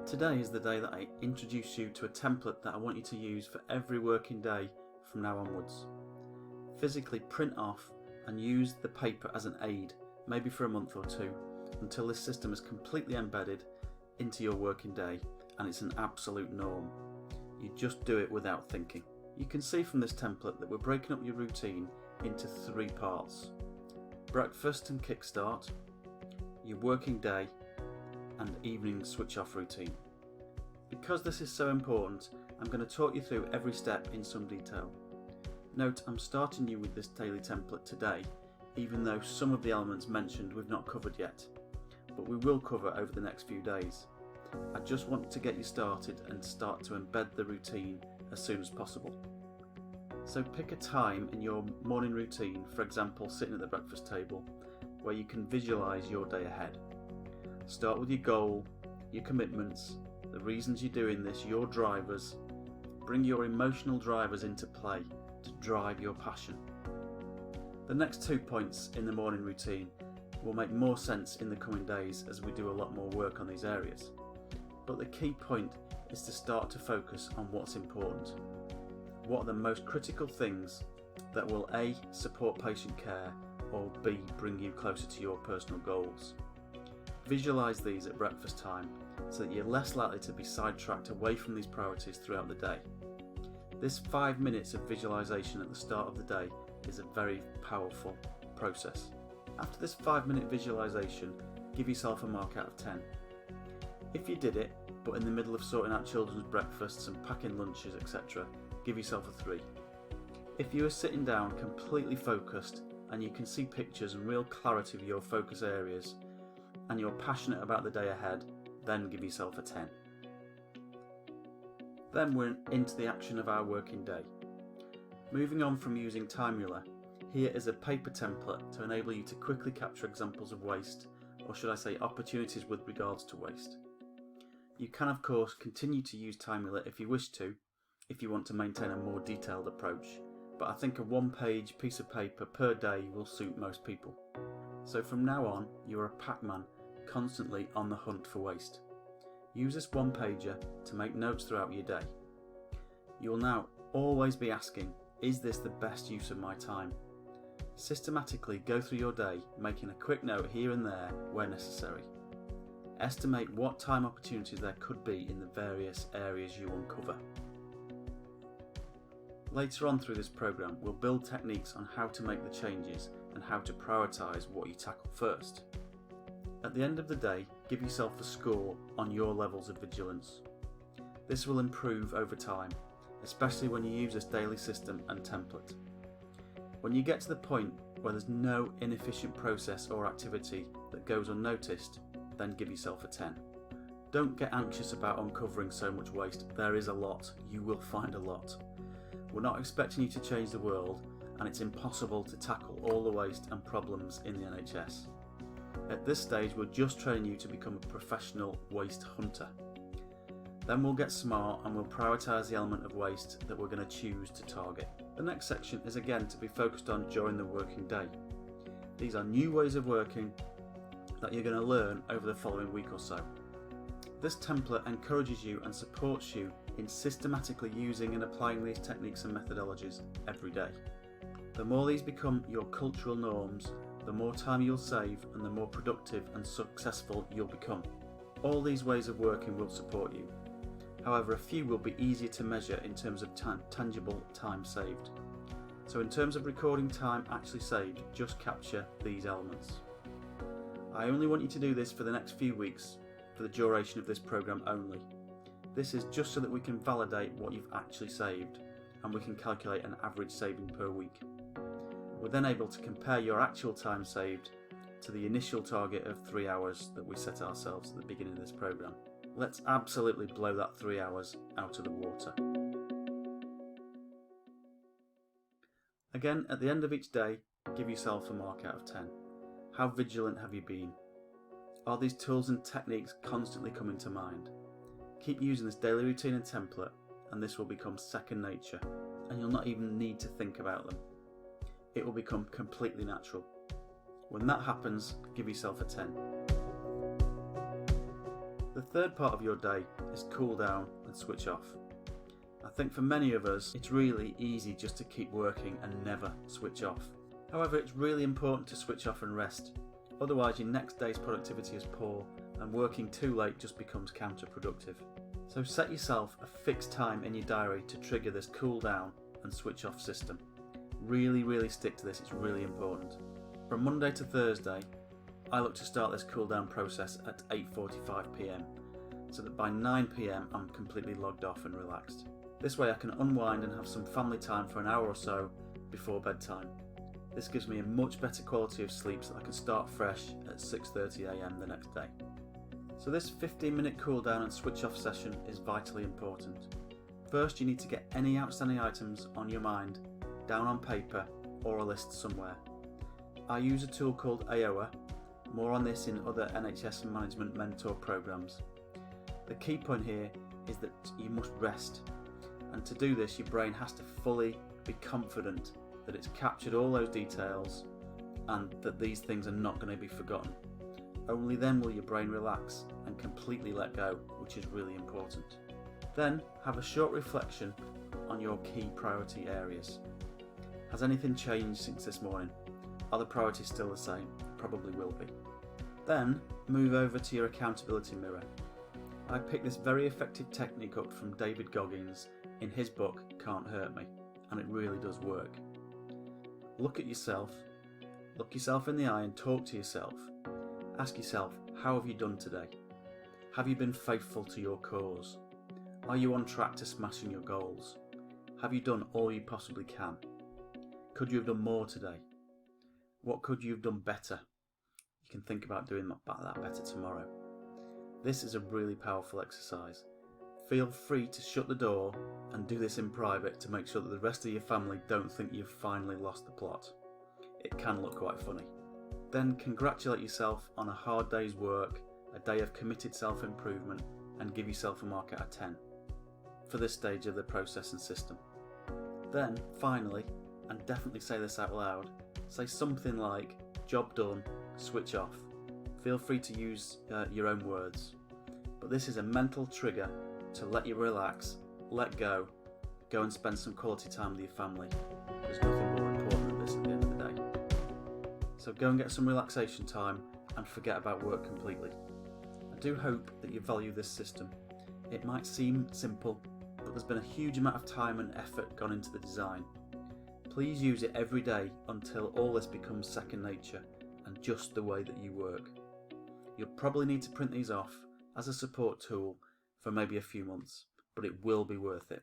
Today is the day that I introduce you to a template that I want you to use for every working day from now onwards. Physically print off and use the paper as an aid, maybe for a month or two, until this system is completely embedded into your working day and it's an absolute norm. You just do it without thinking. You can see from this template that we're breaking up your routine into 3 parts: breakfast and kickstart, your working day, and evening switch off routine. Because this is so important, I'm going to talk you through every step in some detail. Note, I'm starting you with this daily template today, even though some of the elements mentioned we've not covered yet, but we will cover over the next few days. I just want to get you started and start to embed the routine as soon as possible. So pick a time in your morning routine, for example sitting at the breakfast table, where you can visualise your day ahead. Start with your goal, your commitments, the reasons you're doing this, your drivers. Bring your emotional drivers into play to drive your passion. The next 2 points in the morning routine will make more sense in the coming days as we do a lot more work on these areas. But the key point is to start to focus on what's important. What are the most critical things that will A, support patient care, or B, bring you closer to your personal goals? Visualise these at breakfast time so that you're less likely to be sidetracked away from these priorities throughout the day. This 5 minutes of visualisation at the start of the day is a very powerful process. After this 5-minute visualisation, give yourself a mark out of 10. If you did it, but in the middle of sorting out children's breakfasts and packing lunches, etc., give yourself a 3. If you are sitting down completely focused and you can see pictures and real clarity of your focus areas, and you're passionate about the day ahead, then give yourself a 10. Then we're into the action of our working day. Moving on from using Timula, here is a paper template to enable you to quickly capture examples of waste, or should I say opportunities with regards to waste. You can of course continue to use Timula if you wish to, if you want to maintain a more detailed approach, but I think a 1-page piece of paper per day will suit most people. So from now on, you're a Pac-Man, constantly on the hunt for waste. Use this 1-pager to make notes throughout your day. You will now always be asking, is this the best use of my time? Systematically go through your day, making a quick note here and there where necessary. Estimate what time opportunities there could be in the various areas you uncover. Later on through this program, we'll build techniques on how to make the changes and how to prioritise what you tackle first. At the end of the day, give yourself a score on your levels of vigilance. This will improve over time, especially when you use this daily system and template. When you get to the point where there's no inefficient process or activity that goes unnoticed, then give yourself a 10. Don't get anxious about uncovering so much waste. There is a lot. You will find a lot. We're not expecting you to change the world, and it's impossible to tackle all the waste and problems in the NHS. At this stage, we're just training you to become a professional waste hunter. Then we'll get smart and we'll prioritise the element of waste that we're going to choose to target. The next section is again to be focused on during the working day. These are new ways of working that you're going to learn over the following week or so. This template encourages you and supports you in systematically using and applying these techniques and methodologies every day. The more these become your cultural norms, the more time you'll save and the more productive and successful you'll become. All these ways of working will support you. However, a few will be easier to measure in terms of tangible time saved. So in terms of recording time actually saved, just capture these elements. I only want you to do this for the next few weeks, for the duration of this program only. This is just so that we can validate what you've actually saved and we can calculate an average saving per week. We're then able to compare your actual time saved to the initial target of 3 hours that we set ourselves at the beginning of this program. Let's absolutely blow that 3 hours out of the water. Again, at the end of each day, give yourself a mark out of 10. How vigilant have you been? Are these tools and techniques constantly coming to mind? Keep using this daily routine and template, and this will become second nature, and you'll not even need to think about them. It will become completely natural. When that happens, give yourself a 10. The third part of your day is cool down and switch off. I think for many of us, it's really easy just to keep working and never switch off. However, it's really important to switch off and rest. Otherwise, your next day's productivity is poor and working too late just becomes counterproductive. So set yourself a fixed time in your diary to trigger this cool down and switch off system. Really stick to this, it's really important. From Monday to Thursday, I look to start this cool down process at 8:45 PM, so that by 9 PM I'm completely logged off and relaxed. This way I can unwind and have some family time for an hour or so before bedtime. This gives me a much better quality of sleep so that I can start fresh at 6:30 AM the next day. So this 15-minute cool down and switch off session is vitally important. First, you need to get any outstanding items on your mind down on paper or a list somewhere. I use a tool called AOA, more on this in other NHS and management mentor programs. The key point here is that you must rest, and to do this your brain has to fully be confident that it's captured all those details and that these things are not going to be forgotten. Only then will your brain relax and completely let go, which is really important. Then have a short reflection on your key priority areas. Has anything changed since this morning? Are the priorities still the same? Probably will be. Then move over to your accountability mirror. I picked this very effective technique up from David Goggins in his book Can't Hurt Me, and it really does work. Look at yourself, look yourself in the eye and talk to yourself. Ask yourself, how have you done today? Have you been faithful to your cause? Are you on track to smashing your goals? Have you done all you possibly can? Could you have done more today? What could you have done better? You can think about doing that better tomorrow. This is a really powerful exercise. Feel free to shut the door and do this in private to make sure that the rest of your family don't think you've finally lost the plot. It can look quite funny. Then congratulate yourself on a hard day's work, a day of committed self-improvement, and give yourself a mark out of 10 for this stage of the process and system. Then, finally, and definitely say this out loud, say something like, job done, switch off. Feel free to use your own words. But this is a mental trigger to let you relax, let go and spend some quality time with your family. There's nothing more important than this at the end of the day. So go and get some relaxation time and forget about work completely. I do hope that you value this system. It might seem simple, but there's been a huge amount of time and effort gone into the design. Please use it every day until all this becomes second nature and just the way that you work. You'll probably need to print these off as a support tool for maybe a few months, but it will be worth it.